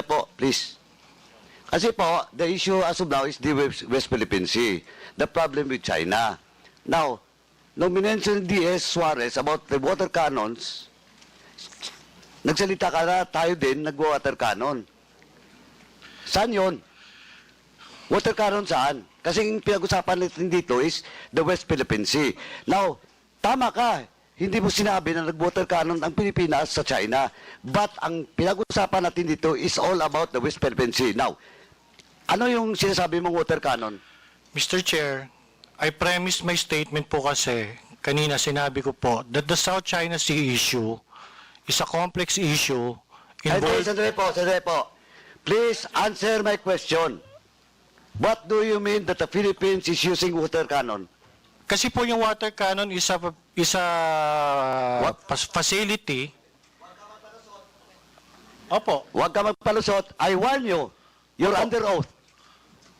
po, please. Kasi po, the issue as of now is the West Philippine Sea. The problem with China. Now, nung minention DS Suarez about the water cannons, nagsalita ka na, tayo din, nag-water cannon. Saan yun? Water cannon saan? Kasi yung pinag-usapan natin dito is the West Philippine Sea. Now, tama ka. Hindi mo sinabi na nag-water cannon ang Pilipinas sa China. But ang pinag-usapan natin dito is all about the West Philippine Sea. Now, ano yung sinasabi mong water cannon? Mr. Chair, I premised my statement po kasi, kanina sinabi ko po, that the South China Sea issue is a complex issue involved... Sandali po. Please answer my question. What do you mean that the Philippines is using water cannon? Kasi po yung water cannon is a facility. Opo. Huwag ka magpalusot. I warn you. You're under oath.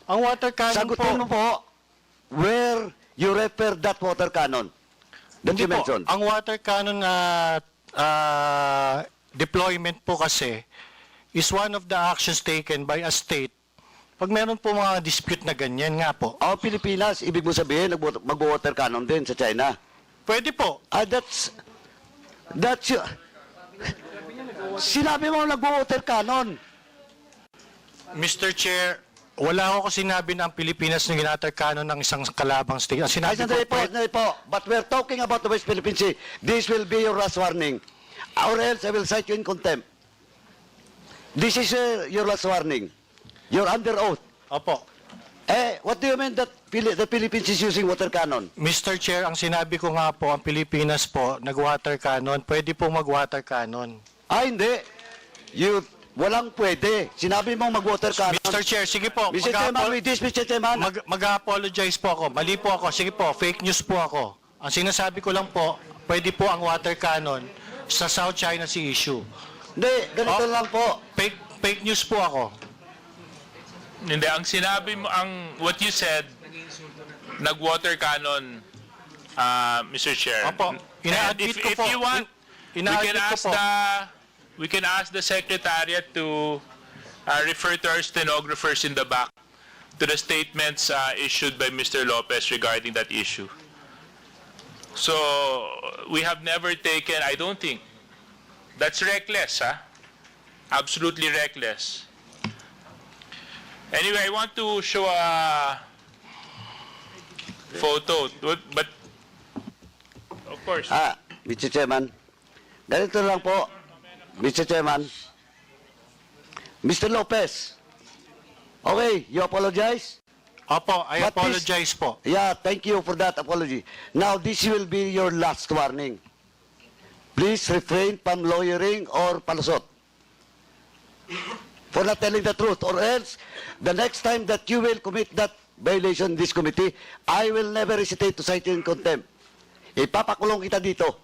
Ang water cannon Sagutin mo po where you refer that water cannon that you mentioned. Ang water cannon deployment po kasi is one of the actions taken by a state pag meron po mga dispute na ganyan nga po. Pilipinas, ibig mo sabihin, mag-water cannon din sa China. Pwede po. That's sinabi mo nag-water cannon. Mr. Chair, wala ako sinabi na ang Pilipinas na ginater cannon ng isang kalabang state. Ang sinabi Sandali po. But we're talking about the West Philippine Sea. This will be your last warning. Or else I will cite you in contempt. This is your last warning. You're under oath. Opo. What do you mean that the Philippines is using water cannon? Mr. Chair, ang sinabi ko nga po, ang Pilipinas po, nag-water cannon, pwede po mag-water cannon. Hindi. Walang pwede. Sinabi mong mag-water cannon. Mr. Chair, sige po. Mr. Chairman, with this, Mr. Chairman. Mag-apologize po ako. Mali po ako. Sige po, fake news po ako. Ang sinasabi ko lang po, pwede po ang water cannon sa South China Sea issue. Hindi, ganito lang po. Fake news po ako. Hindi, ang sinabi mo, what you said, nag-water cannon, Mr. Chair. Opo. And if you want, we can ask the Secretariat to refer to our stenographers in the back to the statements issued by Mr. Lopez regarding that issue. So, we have never taken, I don't think, that's reckless, absolutely reckless. Anyway, I want to show a photo, but of course. Mr. Chairman, ganito lang po. Mr. Chairman, Mr. Lopez, okay, you apologize? Opo, I apologize po. Yeah, thank you for that apology. Now, this will be your last warning. Please refrain from lawyering or palusot for not telling the truth, or else, the next time that you will commit that violation in this committee, I will never hesitate to cite you in contempt. Ipapakulong kita dito.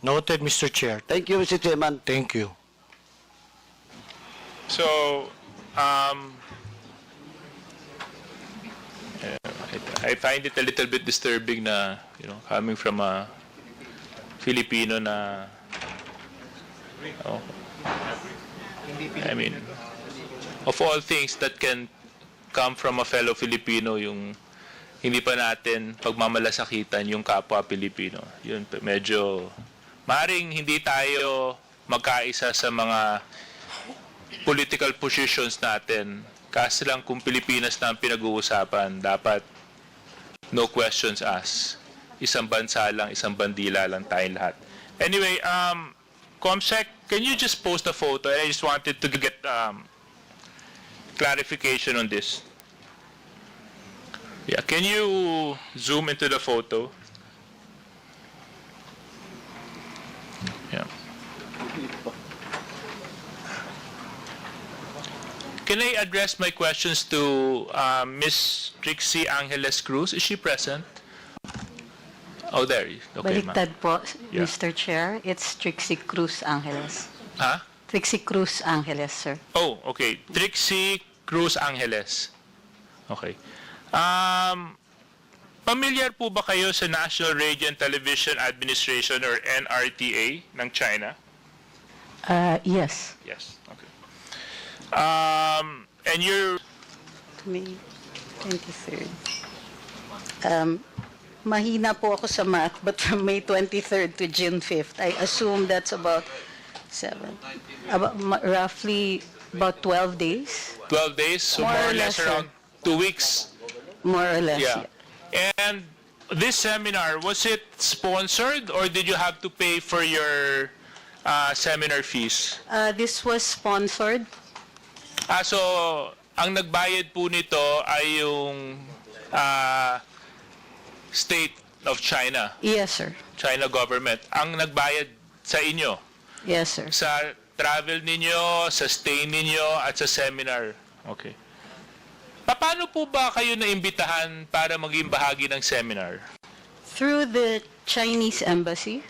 Noted, Mr. Chair. Thank you, Mr. Chairman. Thank you. So, I find it a little bit disturbing na, coming from a Filipino na, I mean, of all things that can come from a fellow Filipino, yung hindi pa natin pagmamalasakitan yung kapwa Pilipino. Yun, medyo, maring hindi tayo magkaisa sa mga political positions natin. Kasi lang kung Pilipinas na ang pinag-uusapan, dapat no questions asked. Isang bansa lang, isang bandila lang tayong lahat. Anyway, Comsec, can you just post a photo? I just wanted to get clarification on this. Yeah, can you zoom into the photo? Yeah. Can I address my questions to Ms. Trixie Angeles Cruz? Is she present? Oh, there. Okay, ma'am. Baliktad po, Yeah. Mr. Chair. It's Trixie Cruz Angeles. Huh? Trixie Cruz Angeles, sir. Oh, okay. Trixie Cruz Angeles. Okay. Familiar po ba kayo sa National Radio and Television Administration or NRTA ng China? Yes. Yes. Okay. And you're May 23rd. Mahina po ako sa math, but from May 23rd to June 5th, I assume that's about roughly about 12 days, 12 days, so More more or or less less, sir. around 2 weeks. more or less. Yeah. And this seminar, was it sponsored or did you have to pay for your seminar fees? This was sponsored. So, ang nagbayad po nito ay yung State of China, Yes, sir. China government. Ang nagbayad sa inyo, Yes, sir. sa travel ninyo, sa stay ninyo, at sa seminar. Okay. Paano po ba kayo naimbitahan para maging bahagi ng seminar? Through the Chinese embassy.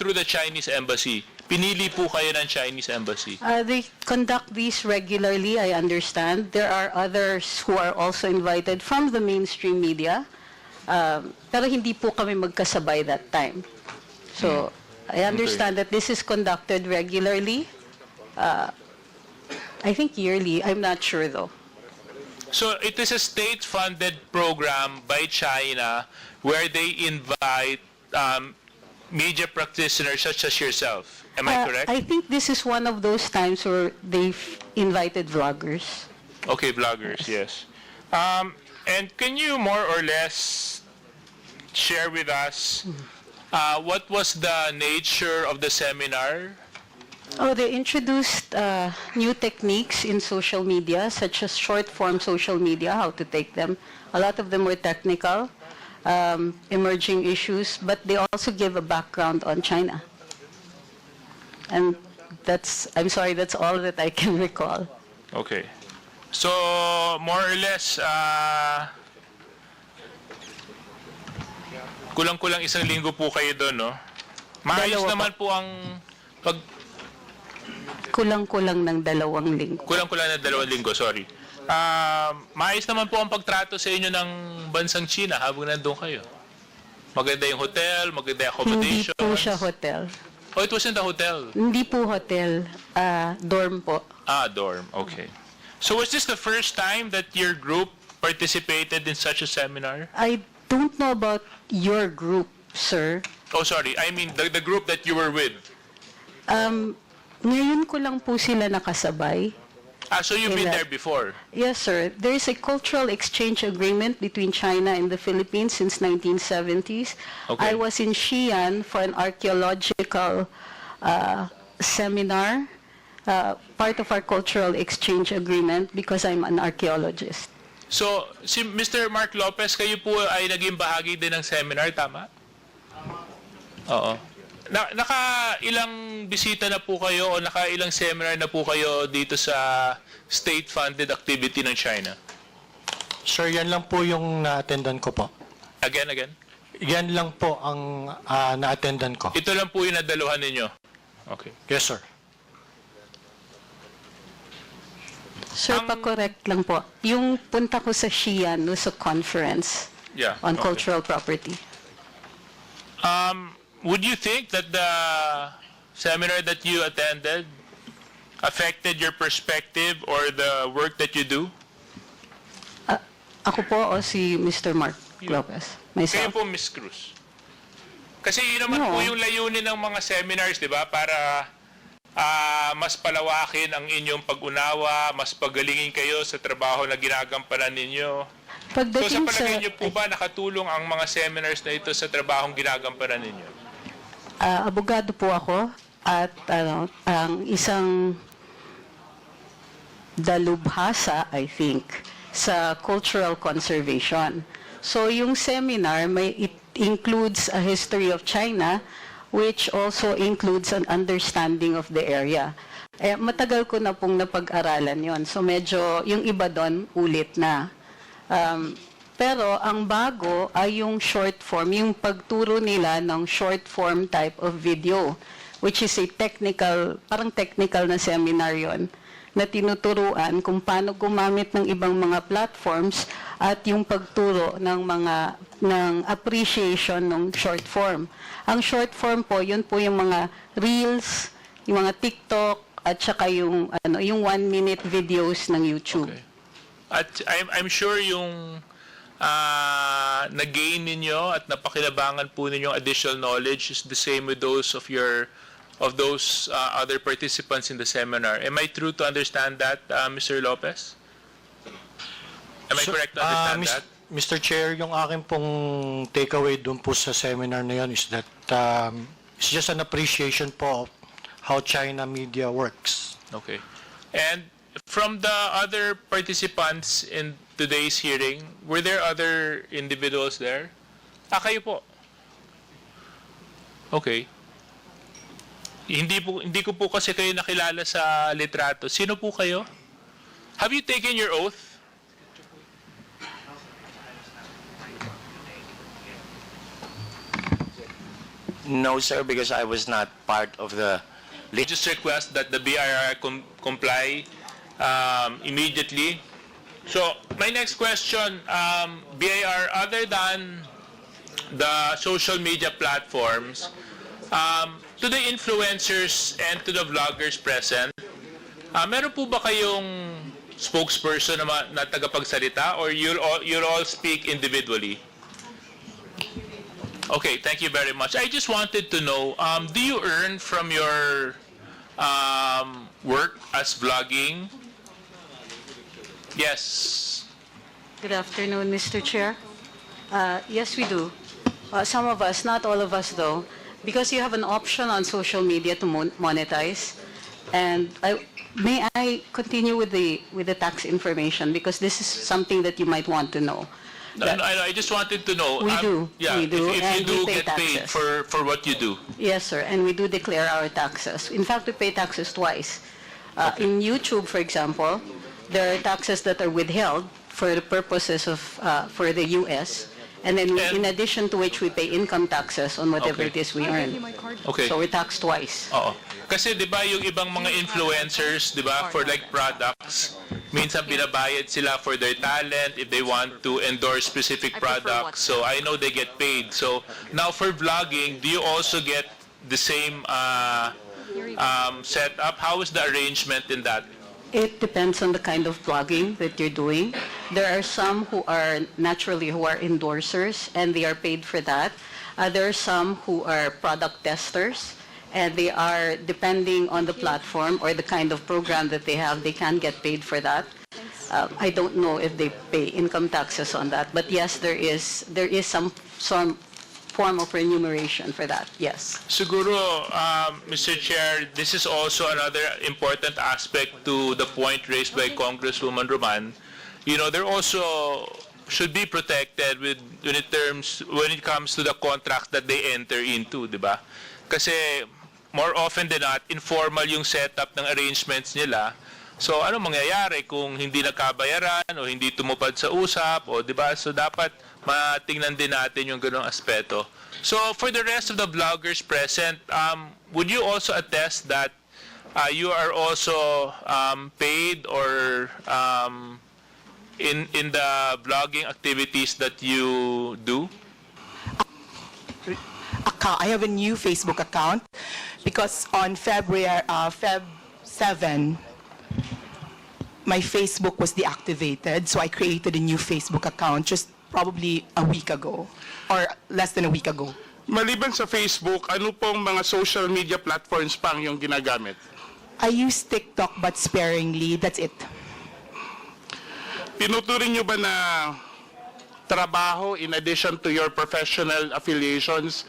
Through the Chinese embassy. Pinili po kayo ng Chinese embassy. They conduct these regularly, I understand. There are others who are also invited from the mainstream media. Pero hindi po kami magkasabay that time. So, I understand that this is conducted regularly. I think yearly. I'm not sure though. So it is a state-funded program by China where they invite media practitioners such as yourself. Am I correct? I think this is one of those times where they've invited vloggers. Okay, vloggers, yes. And can you more or less share with us what was the nature of the seminar? Oh, they introduced new techniques in social media, such as short-form social media, how to take them. A lot of them were technical, emerging issues, but they also give a background on China. And I'm sorry, that's all that I can recall. Okay. So, more or less, kulang-kulang isang linggo po kayo doon, no? Maayos Dalawa naman po ang pag... Kulang-kulang ng 2 linggo. Kulang-kulang na 2 linggo, sorry. Maayos naman po ang pagtrato sa inyo ng bansang China habang nandun kayo. Maganda yung hotel, maganda yung Hindi accommodations. po siya hotel. Oh, it wasn't a hotel. Hindi po hotel, dorm po. Dorm. Okay. So was this the first time that your group participated in such a seminar? I don't know about your group, sir. Oh, sorry. I mean the group that you were with. Ngayon ko lang po sila nakasabay. So you've been there before. Yes, sir. There is a cultural exchange agreement between China and the Philippines since 1970s. Okay. I was in Xi'an for an archaeological seminar, part of our cultural exchange agreement because I'm an archaeologist. So, si Mr. Mark Lopez, kayo po ay naging bahagi din ng seminar, tama? Oo. Naka-ilang bisita na po kayo o naka-ilang seminar na po kayo dito sa state-funded activity ng China? Sir, yan lang po yung na-attendan ko po. Again? Yan lang po ang na-attendan ko. Ito lang po yung nadaluhan ninyo? Okay. Yes, sir. Sir, pa-correct lang po. Yung punta ko sa Xi'an was a conference Yeah. on okay. cultural property. Would you think that the seminar that you attended affected your perspective or the work that you do? Ako po o si Mr. Mark Lopez? Kayo Myself? po, Miss Cruz. Kasi yun naman No. po yung layunin ng mga seminars, di ba? Para mas palawakin ang inyong pag-unawa, mas pagalingin kayo sa trabaho na ginagampanan ninyo. So sa Pagdating palagay niyo po ba nakatulong ang mga seminars na ito sa trabahong ginagampanan ninyo? abogado po ako at ang isang dalubhasa, I think, sa cultural conservation. So yung seminar, it includes a history of China, which also includes an understanding of the area. Matagal ko na pong napag-aralan yon. So medyo, yung iba doon, ulit na. Pero ang bago ay yung short form, yung pagturo nila ng short form type of video, which is a technical, parang technical na seminar yon, na tinuturuan kung paano gumamit ng ibang mga platforms at yung pagturo ng appreciation ng short form. Ang short form po, yun po yung mga reels, yung mga TikTok, at saka yung, yung 1-minute videos ng YouTube. Okay. At I'm sure yung na-gain ninyo at napakinabangan po ninyong additional knowledge is the same with those of those other participants in the seminar. Am I true to understand that, Mr. Lopez? Am I correct to understand that? Mr. Chair, yung akin pong takeaway doon po sa seminar na yun is that it's just an appreciation po of how China media works. Okay. And from the other participants in today's hearing, were there other individuals there? Kayo po. Okay. Hindi ko po kasi kayo nakilala sa litrato. Sino po kayo? Have you taken your oath? No, sir, because I was not part of the We just request that the BIR comply immediately. So, my next question, BIR, other than the social media platforms, to the influencers and to the vloggers present, meron po ba kayong spokesperson na tagapagsalita, or you'll all speak individually? Okay, thank you very much. I just wanted to know, do you earn from your work as vlogging? Yes. Good afternoon, Mr. Chair. Yes, we do. Some of us, not all of us though, because you have an option on social media to monetize. And may I continue with the tax information, because this is something that you might want to know. No, I just wanted to know. We do. Yeah, We do, if you and do we pay get paid taxes. for what you do. Yes, sir, and we do declare our taxes. In fact, we pay taxes twice. In YouTube, for example, there are taxes that are withheld for the purposes of, for the U.S., and then in addition to which we pay income taxes on whatever Okay. it is we earn. Okay. So we tax twice. Oo. Kasi 'di ba yung ibang mga influencers, 'di ba, for like products, minsan binabayad sila for their talent if they want to endorse specific products. So I know they get paid. So now for vlogging, do you also get the same setup? How is the arrangement in that? It depends on the kind of blogging that you're doing. There are some who are endorsers, and they are paid for that. There are some who are product testers, and they are, depending on the platform or the kind of program that they have, they can get paid for that. I don't know if they pay income taxes on that, but yes, there is some form of remuneration for that, yes. Siguro, Mr. Chair, this is also another important aspect to the point raised by Congresswoman Roman. You know, there also should be protected when it comes to the contracts that they enter into, di ba? Kasi more often than not, informal yung setup ng arrangements nila. So ano mangyayari kung hindi nakabayaran o hindi tumupad sa usap, o di ba? So dapat matingnan din natin yung ganung aspeto. So for the rest of the vloggers present, would you also attest that you are also paid or in the vlogging activities that you do? I have a new Facebook account because on Feb 7, my Facebook was deactivated, so I created a new Facebook account just probably a week ago or less than a week ago. Maliban sa Facebook, ano pong mga social media platforms pang yung ginagamit? I use TikTok but sparingly, that's it. Tinuturing nyo ba na trabaho in addition to your professional affiliations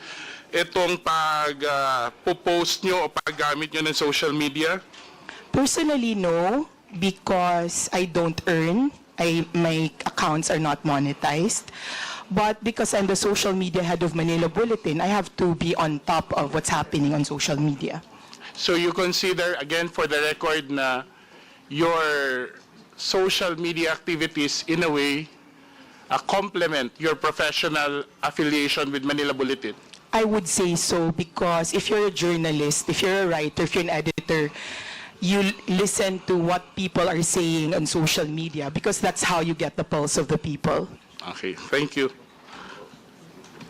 itong pag-post nyo o paggamit nyo ng social media? Personally, no, because I don't earn. My accounts are not monetized. But because I'm the social media head of Manila Bulletin, I have to be on top of what's happening on social media. So you consider, again for the record, na your social media activities in a way complement your professional affiliation with Manila Bulletin? I would say so because if you're a journalist, if you're a writer, if you're an editor, you listen to what people are saying on social media because that's how you get the pulse of the people. Okay, thank you.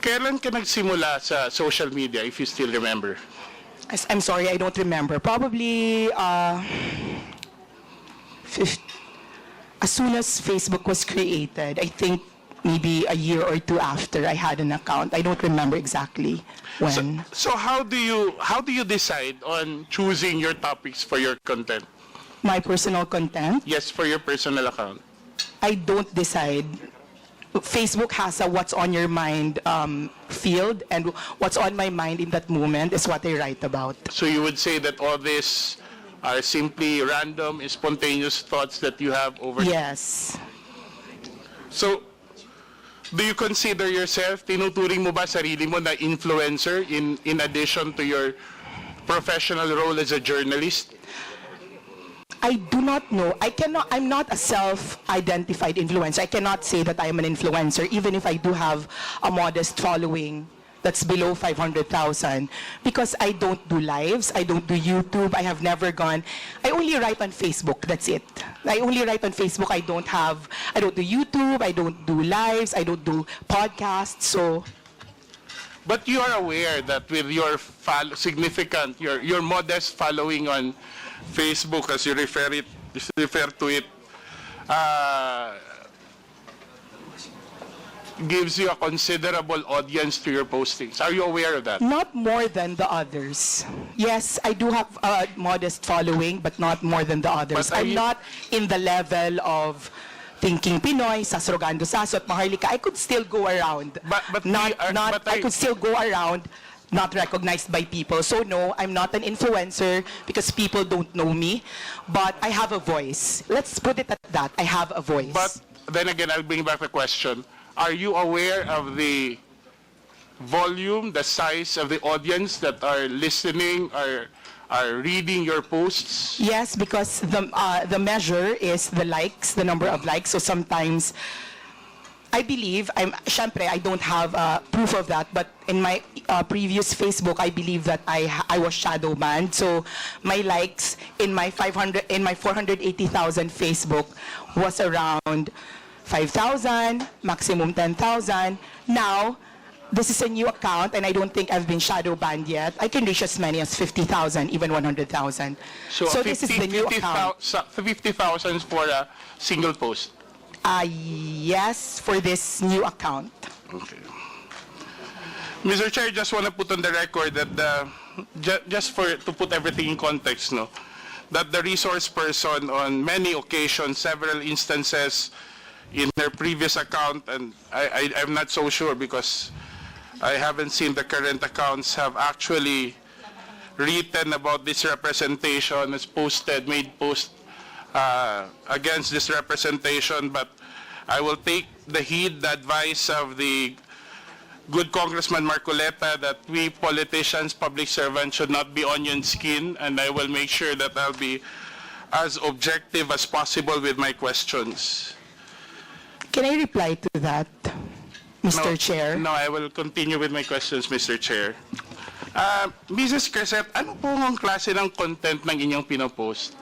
Kailan ka nagsimula sa social media, if you still remember? I'm sorry, I don't remember. Probably as soon as Facebook was created, I think maybe a year or two after I had an account. I don't remember exactly when. So how do you decide on choosing your topics for your content? My personal content, Yes, for your personal account. I don't decide. Facebook has a what's on your mind field, and what's on my mind in that moment is what I write about. So you would say that all this are simply random, spontaneous thoughts that you have over. Yes. So, do you consider yourself, tinuturing mo ba sarili mo na influencer in addition to your professional role as a journalist? I do not know. I'm not a self-identified influencer. I cannot say that I am an influencer, even if I do have a modest following that's below 500,000, because I don't do lives, I don't do YouTube, I have never gone. I only write on Facebook, that's it. I only write on Facebook. I don't do YouTube, I don't do lives, I don't do podcasts, so. But you are aware that with your your modest following on Facebook, as you refer to it, gives you a considerable audience to your postings. Are you aware of that? Not more than the others. Yes, I do have a modest following, but not more than the others. But are I'm you- not in the level of Thinking Pinoy, Sasrogando Sasot, Maharlika. I could still go around. I could still go around not recognized by people. So no, I'm not an influencer because people don't know me, but I have a voice. Let's put it at that. I have a voice. But then again, I'll bring back the question. Are you aware of the volume, the size of the audience that are listening, are reading your posts? Yes, because the measure is the likes, the number of likes. So sometimes, I believe, syempre, I don't have proof of that, but in my previous Facebook, I believe that I was shadow banned. So my likes in my 480,000 Facebook was around 5,000, maximum 10,000. Now, this is a new account, and I don't think I've been shadow banned yet. I can reach as many as 50,000, even 100,000. So this is the new account. 50,000 for a single post. Yes, for this new account. Okay. Mr. Chair, just want to put on the record that to put everything in context, no, that the resource person on many occasions, several instances in her previous account, and I'm not so sure because I haven't seen the current accounts, have actually written about this representation, has made post against this representation, but I will take the heed, the advice of the good Congressman Marcoleta that we politicians, public servants should not be onion skin, and I will make sure that I'll be as objective as possible with my questions. Can I reply to that, Mr. Chair? No, I will continue with my questions, Mr. Chair. Mrs. Crescent, ano po ang klase ng content ng inyong pinopost?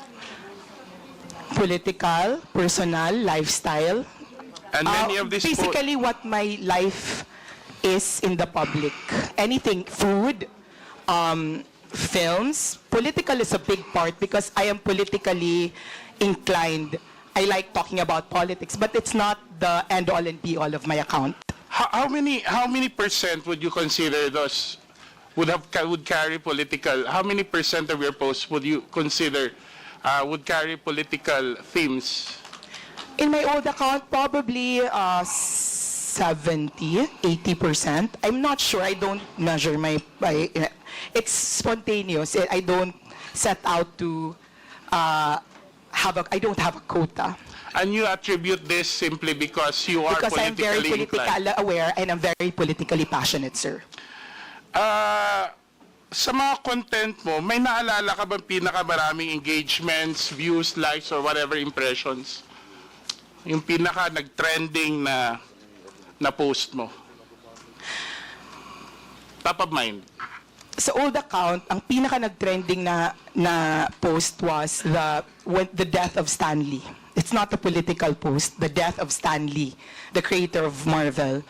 Political, personal, lifestyle. And many of these Basically, what my life is in the public. Anything, food, films. Political is a big part because I am politically inclined. I like talking about politics, but it's not the end-all and be-all of my account. How many percent would you consider those would carry political? How many percent of your posts would you consider would carry political themes? In my old account, probably 70, 80%. I'm not sure. I don't measure it's spontaneous. I don't set out to I don't have a quota. And you attribute this simply because you are Because I'm very politically inclined. politically aware and I'm very politically passionate, sir. Sa mga content mo, may naalala ka bang pinakamaraming engagements, views, likes, or whatever impressions? Yung pinaka nag-trending na post mo? Top of mind. Sa old account, ang pinaka nag-trending na post was the death of Stan Lee. It's not a political post, the death of Stan Lee, the creator of Marvel.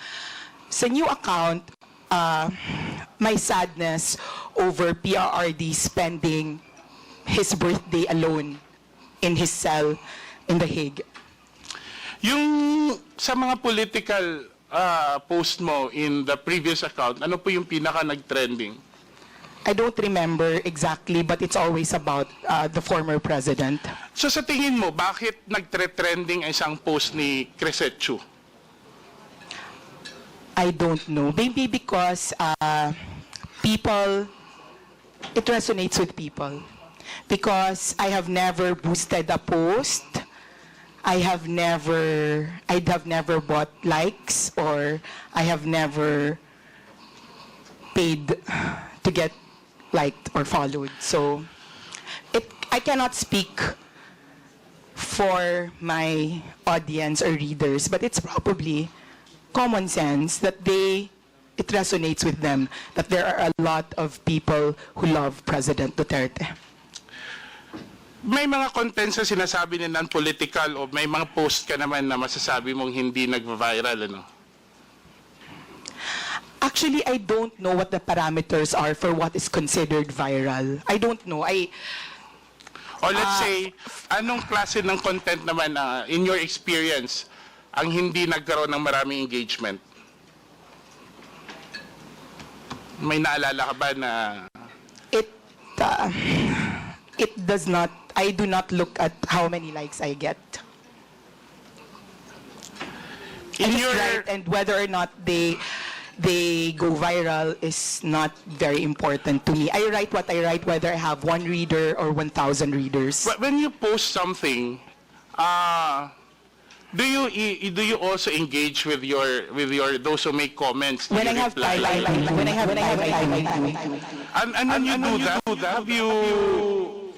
Sa new account, my sadness over PRRD spending his birthday alone in his cell in The Hague. Yung sa mga political post mo in the previous account, ano po yung pinaka nag-trending? I don't remember exactly, but it's always about the former president. So sa tingin mo, bakit nag-trending isang post ni Cresetchu? I don't know. Maybe because people, it resonates with people. Because I have never boosted a post. I'd have never bought likes, or I have never paid to get liked or followed. So I cannot speak for my audience or readers, but it's probably common sense that it resonates with them that there are a lot of people who love President Duterte. May mga contents na sinasabi ni non-political o may mga post ka naman na masasabi mong hindi nag-viral, ano? Actually, I don't know what the parameters are for what is considered viral. I don't know. Or let's say, anong klase ng content naman in your experience ang hindi nagkaroon ng maraming engagement? May naalala ka ba na... It does not, I do not look at how many likes I get. In And, your... and whether or not they go viral is not very important to me. I write what I write, whether I have 1 reader or 1,000 readers. But when you post something, do you also engage with your those who make comments? Do When I you have reply? time, when I have time, And when you do that, have you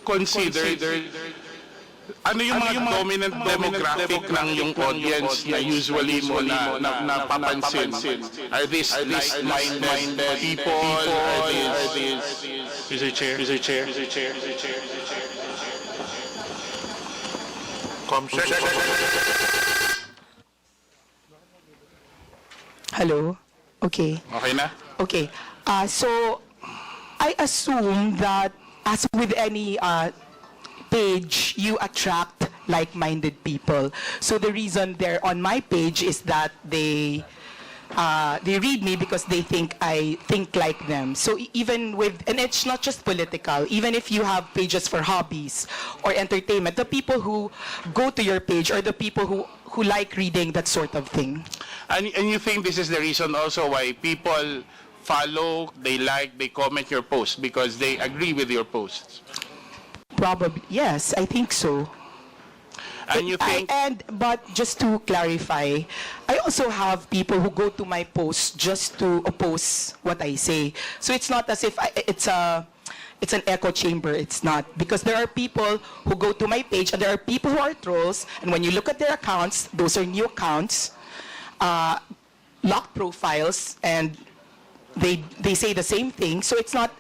considered ano yung mga dominant demographic ng yung audience na usually mo na napapansin? Are these like-minded people? Are these... Mr. Chair. Hello? Okay. Okay na? Okay. So, I assume that as with any page, you attract like-minded people. So the reason they're on my page is that they read me because they think I think like them. So even with, and it's not just political, even if you have pages for hobbies or entertainment, the people who go to your page are the people who like reading that sort of thing. And you think this is the reason also why people follow, they like, they comment your posts because they agree with your posts? Probably, yes, I think so. And you think... But just to clarify, I also have people who go to my posts just to oppose what I say. So it's not as if it's an echo chamber. It's not. Because there are people who go to my page and there are people who are trolls. And when you look at their accounts, those are new accounts, locked profiles, and they say the same thing. So it's not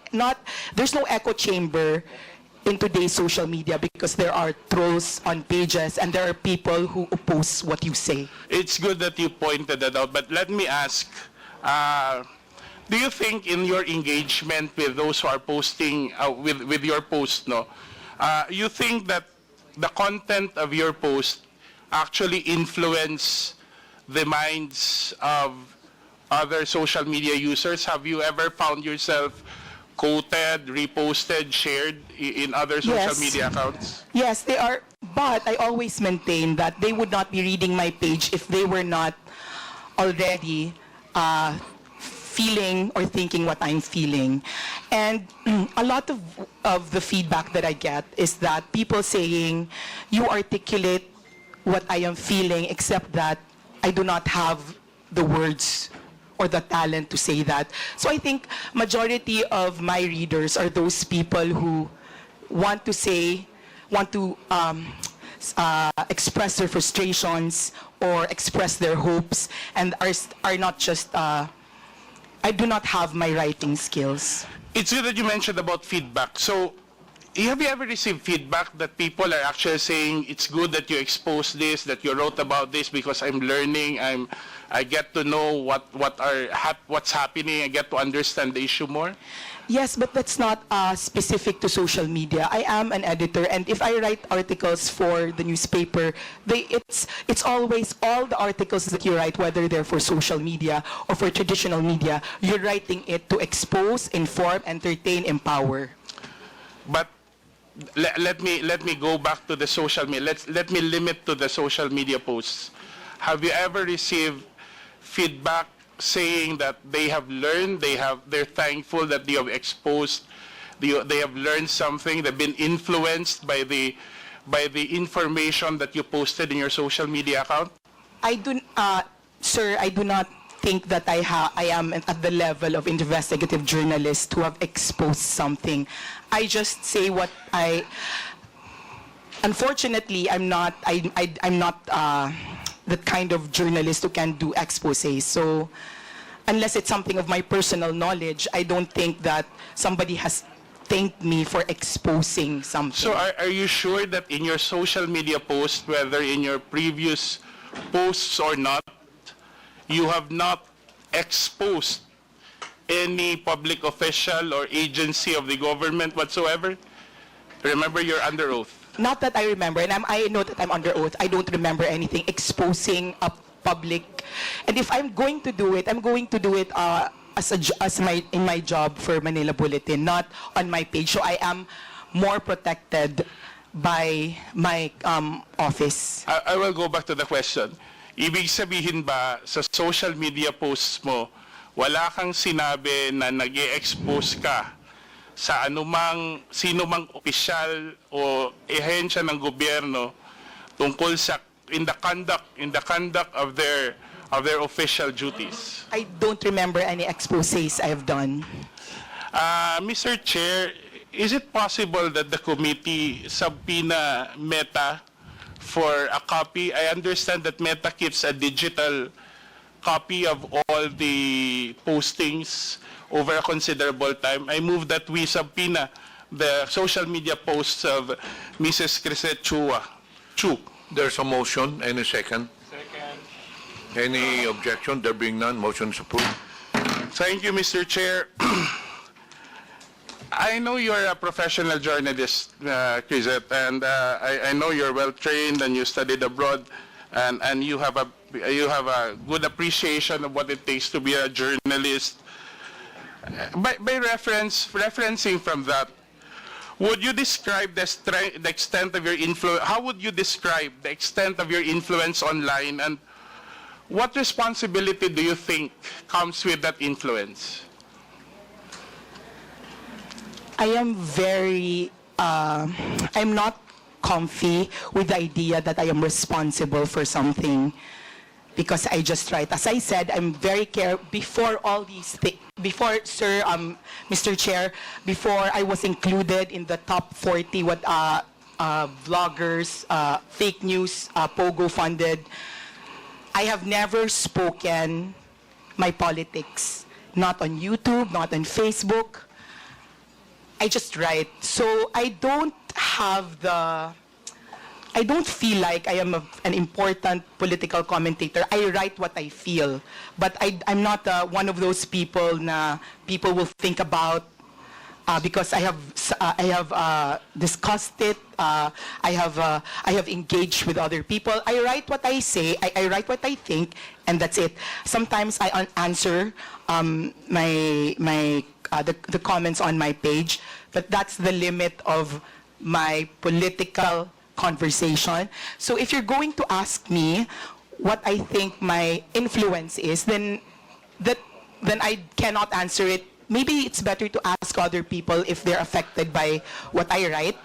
there's no echo chamber in today's social media because there are trolls on pages and there are people who oppose what you say. It's good that you pointed that out, but let me ask, do you think in your engagement with those who are posting, with your post, you think that the content of your post actually influence the minds of other social media users? Have you ever found yourself quoted, reposted, shared in other social media accounts? Yes, they are. But I always maintain that they would not be reading my page if they were not already feeling or thinking what I'm feeling. And a lot of the feedback that I get is that people saying, you articulate what I am feeling, except that I do not have the words or the talent to say that. So I think majority of my readers are those people who want to express their frustrations or express their hopes, and are not just, I do not have my writing skills. It's good that you mentioned about feedback. So, have you ever received feedback that people are actually saying it's good that you expose this, that you wrote about this because I'm learning, I get to know what's happening, I get to understand the issue more? Yes, but that's not specific to social media. I am an editor, and if I write articles for the newspaper, it's always all the articles that you write, whether they're for social media or for traditional media, you're writing it to expose, inform, entertain, empower. But let me go back to the social media. Let me limit to the social media posts. Have you ever received feedback saying that they have learned, they're thankful that you have exposed, they have learned something, they've been influenced by the information that you posted in your social media account? Sir, I do not think that I am at the level of investigative journalist who have exposed something. I just say what unfortunately, I'm not the kind of journalist who can do exposés. So unless it's something of my personal knowledge, I don't think that somebody has thanked me for exposing something. So are you sure that in your social media posts, whether in your previous posts or not, you have not exposed any public official or agency of the government whatsoever? Remember, you're under oath. Not that I remember, and I know that I'm under oath. I don't remember anything exposing a public. And if I'm going to do it, I'm going to do it in my job for Manila Bulletin, not on my page. So I am more protected by my office. I will go back to the question. Ibig sabihin ba sa social media posts mo, wala kang sinabi na nag-e-expose ka sa sino mang opisyal o ehensya ng gobyerno tungkol sa in the conduct of their official duties? I don't remember any exposés I have done. Mr. Chair, is it possible that the committee subpoena Meta for a copy? I understand that Meta keeps a digital copy of all the postings over a considerable time. I move that we subpoena the social media posts of Mrs. Crisette Chu. There's a motion. Any second? Second. Any objection? There being none, motion is approved. Thank you, Mr. Chair. I know you're a professional journalist, Crisette, and I know you're well trained and you studied abroad, and you have a good appreciation of what it takes to be a journalist. By referencing from that, would you describe the extent of your influence? How would you describe the extent of your influence online, and what responsibility do you think comes with that influence? I am I'm not comfy with the idea that I am responsible for something because I just write. As I said, I'm very careful before all these things. Before, sir, Mr. Chair, before I was included in the top 40 vloggers, fake news, Pogo funded, I have never spoken my politics. Not on YouTube, not on Facebook. I just write. So I don't feel like I am an important political commentator. I write what I feel. But I'm not one of those people na people will think about because I have discussed it. I have engaged with other people. I write what I say. I write what I think, and that's it. Sometimes I answer the comments on my page, but that's the limit of my political conversation. So if you're going to ask me what I think my influence is, then I cannot answer it. Maybe it's better to ask other people if they're affected by what I write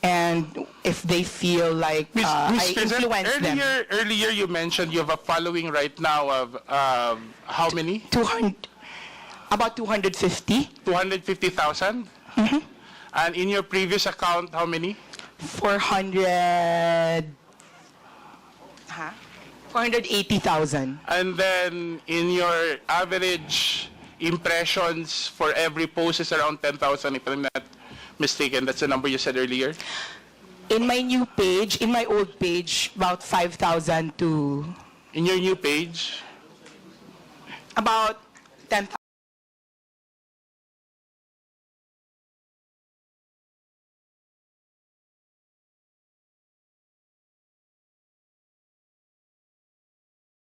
and if they feel like I influence them. Earlier you mentioned you have a following right now of how many? About 250. 250,000? Mm-hmm. And in your previous account, how many? 480,000. And then in your average impressions for every post is around 10,000, if I'm not mistaken, that's the number you said earlier? In my new page, in my old page, about 5,000 to In your new page, about 10,000.